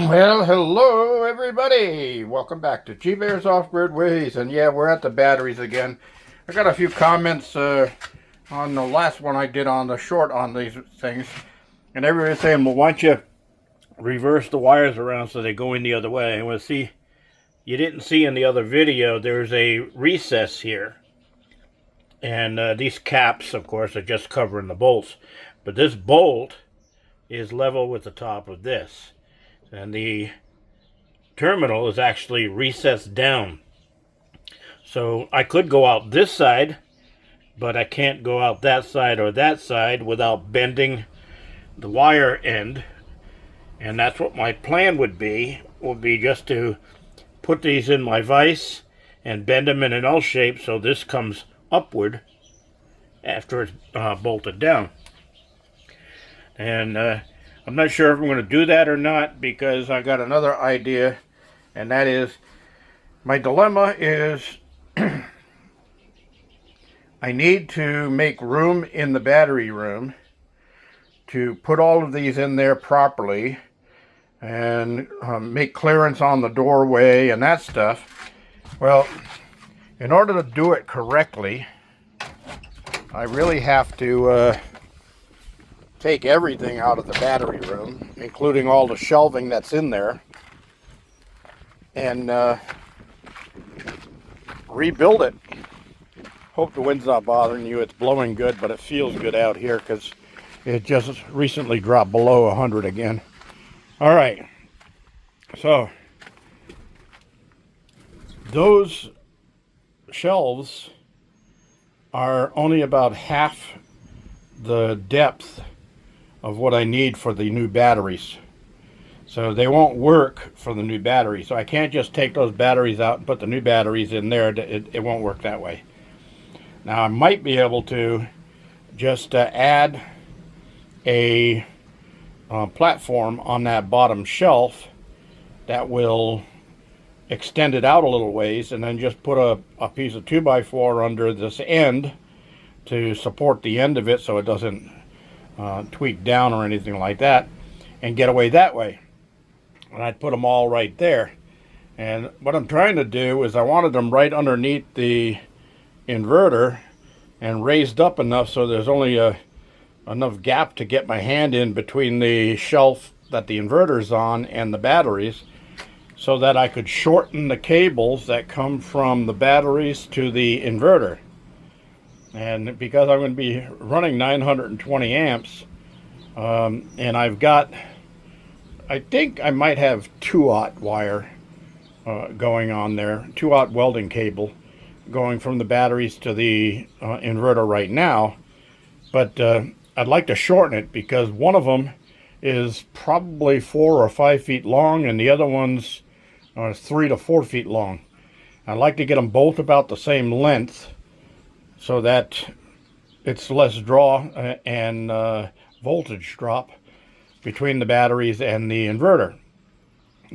Well, hello everybody. Welcome back to G-Bear's Off-Grid Ways. And yeah, we're at the batteries again. I got a few comments on the last one I did on the short on these things. And everybody's saying, well, why don't you reverse the wires around so they go in the other way? And we'll see, you didn't see in the other video, there's a recess here. And these caps, of course, are just covering the bolts. But this bolt is level with the top of this. And the terminal is actually recessed down. So I could go out this side, but I can't go out that side or that side without bending the wire end. And that's what my plan would be just to put these in my vise and bend them in an L shape so this comes upward after it's bolted down. And I'm not sure if I'm going to do that or not, because I got another idea, and that is, my dilemma is I need to make room in the battery room to put all of these in there properly and make clearance on the doorway and that stuff. Well, in order to do it correctly, I really have to take everything out of the battery room, including all the shelving that's in there, and rebuild it. Hope the wind's not bothering you. It's blowing good, but it feels good out here because it just recently dropped below 100 again. All right, so those shelves are only about half the depth of what I need for the new batteries. So they won't work for the new battery. So I can't just take those batteries out and put the new batteries in there. It won't work that way. Now I might be able to just add a platform on that bottom shelf that will extend it out a little ways, and then just put a piece of 2x4 under this end to support the end of it so it doesn't tweak down or anything like that, and get away that way. And I'd put them all right there. And what I'm trying to do is I wanted them right underneath the inverter and raised up enough so there's only enough gap to get my hand in between the shelf that the inverter's on and the batteries, so that I could shorten the cables that come from the batteries to the inverter. And because I'm going to be running 920 amps, and I've got, I think I might have 2-aught wire going on there, 2-aught welding cable going from the batteries to the inverter right now. But I'd like to shorten it, because one of them is probably 4 or 5 feet long, and the other one's 3 to 4 feet long. I'd like to get them both about the same length, so that it's less draw and voltage drop between the batteries and the inverter.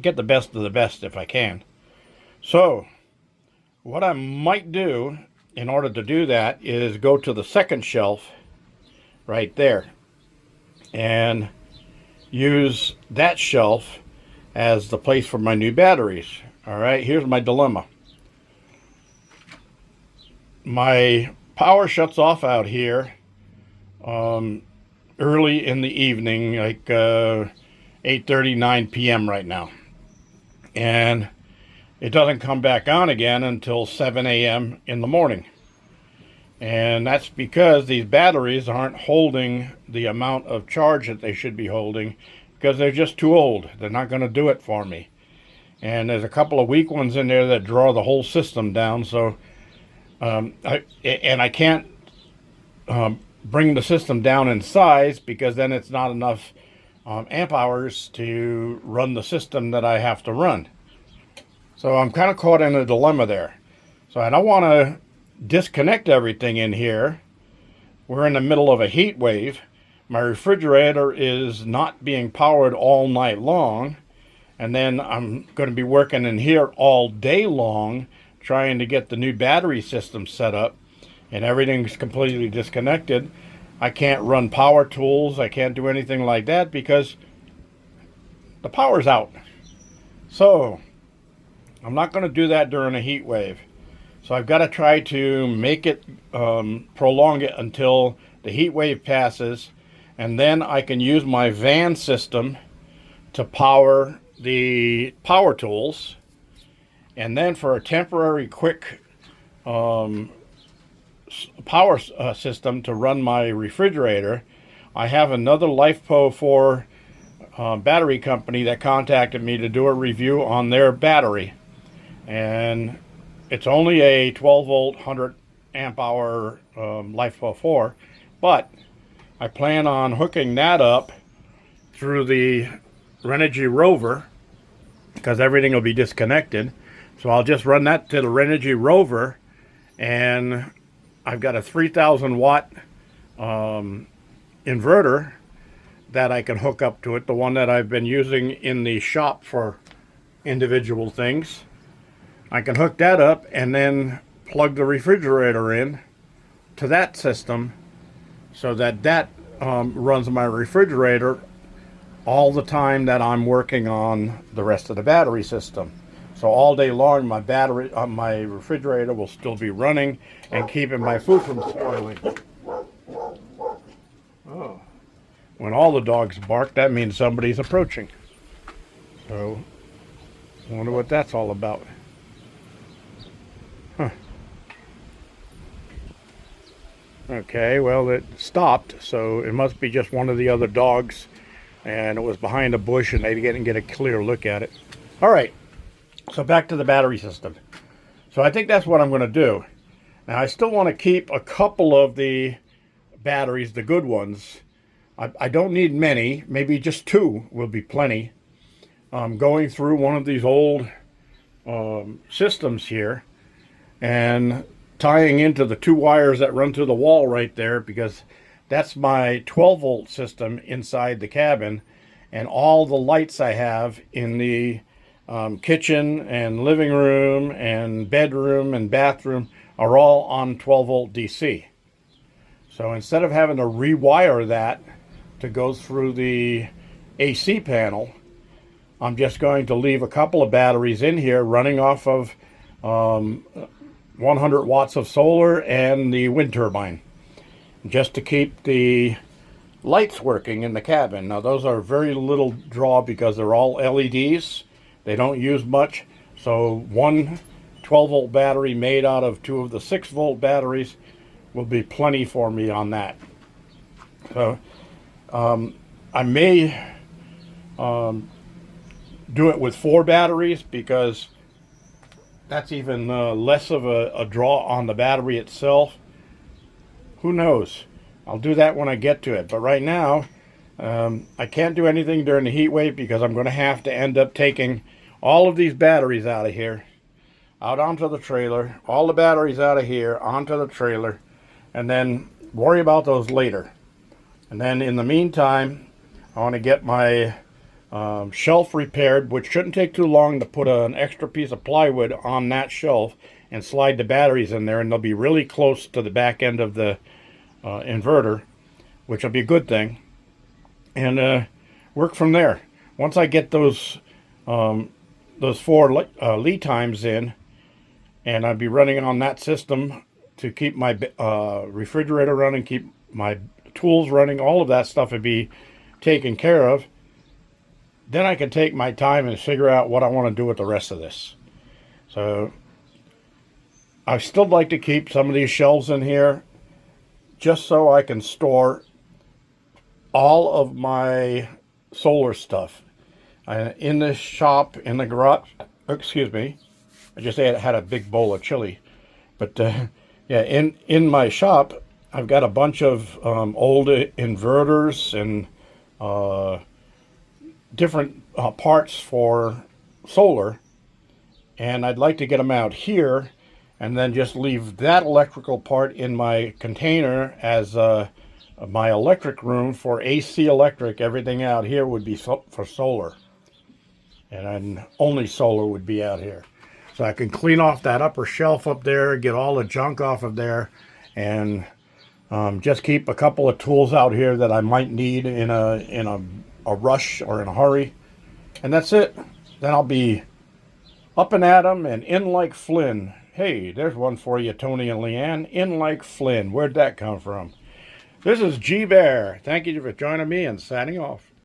Get the best of the best if I can. So what I might do in order to do that is go to the second shelf right there and use that shelf as the place for my new batteries. All right, here's my dilemma. My power shuts off out here early in the evening, like 8:30, 9 p.m. right now. And it doesn't come back on again until 7 a.m. in the morning. And that's because these batteries aren't holding the amount of charge that they should be holding, because they're just too old. They're not going to do it for me. And there's a couple of weak ones in there that draw the whole system down. So I can't bring the system down in size, because then it's not enough amp hours to run the system that I have to run. So I'm kind of caught in a dilemma there. So I don't want to disconnect everything in here. We're in the middle of a heat wave. My refrigerator is not being powered all night long. And then I'm going to be working in here all day long trying to get the new battery system set up, and everything's completely disconnected. I can't run power tools. I can't do anything like that because the power's out. So I'm not going to do that during a heat wave. So I've got to try to make it, prolong it until the heat wave passes, and then I can use my van system to power the power tools. And then for a temporary quick power system to run my refrigerator, I have another LiFePO4 battery company that contacted me to do a review on their battery. And it's only a 12 volt 100 amp hour LiFePO4, but I plan on hooking that up through the Renogy Rover because everything will be disconnected. So I'll just run that to the Renogy Rover, and I've got a 3,000 watt inverter that I can hook up to it, the one that I've been using in the shop for individual things. I can hook that up and then plug the refrigerator in to that system so that that runs my refrigerator all the time that I'm working on the rest of the battery system. So all day long my my refrigerator will still be running and keeping my food from spoiling. Oh. When all the dogs bark, that means somebody's approaching. So I wonder what that's all about. Huh. Okay, well, it stopped, so it must be just one of the other dogs, and it was behind a bush and they didn't get a clear look at it. All right, so back to the battery system. So I think that's what I'm going to do. Now I still want to keep a couple of the batteries, the good ones. I don't need many, maybe just 2 will be plenty. Going through one of these old systems here and tying into the 2 wires that run through the wall right there, because that's my 12 volt system inside the cabin, and all the lights I have in the kitchen and living room and bedroom and bathroom are all on 12 volt DC. So instead of having to rewire that to go through the AC panel, I'm just going to leave a couple of batteries in here running off of 100 watts of solar and the wind turbine, just to keep the lights working in the cabin. Now those are very little draw because they're all LEDs. They don't use much. So one 12 volt battery made out of 2 of the 6 volt batteries will be plenty for me on that. So I may do it with 4 batteries because that's even less of a draw on the battery itself. Who knows? I'll do that when I get to it. But right now, I can't do anything during the heat wave because I'm going to have to end up taking all of these batteries out of here, out onto the trailer, all the batteries out of here, onto the trailer, and then worry about those later. And then in the meantime, I want to get my shelf repaired, which shouldn't take too long to put an extra piece of plywood on that shelf and slide the batteries in there, and they'll be really close to the back end of the inverter, which will be a good thing, and work from there. Once I get those 4 lead times in, and I'll be running on that system to keep my refrigerator running, keep my tools running, all of that stuff would be taken care of. Then I can take my time and figure out what I want to do with the rest of this. So I still like to keep some of these shelves in here just so I can store all of my solar stuff. In this shop, in the garage, excuse me, I just had a big bowl of chili. But yeah, in my shop, I've got a bunch of old inverters and different parts for solar, and I'd like to get them out here and then just leave that electrical part in my container as my electric room for AC electric. Everything out here would be for solar, and then only solar would be out here. So I can clean off that upper shelf up there, get all the junk off of there, and just keep a couple of tools out here that I might need in a rush or in a hurry, and that's it. Then I'll be Up and at 'em and in like Flynn. Hey, there's one for you, Tony and Leanne. In like Flynn. Where'd that come from? This is G Bear. Thank you for joining me and signing off.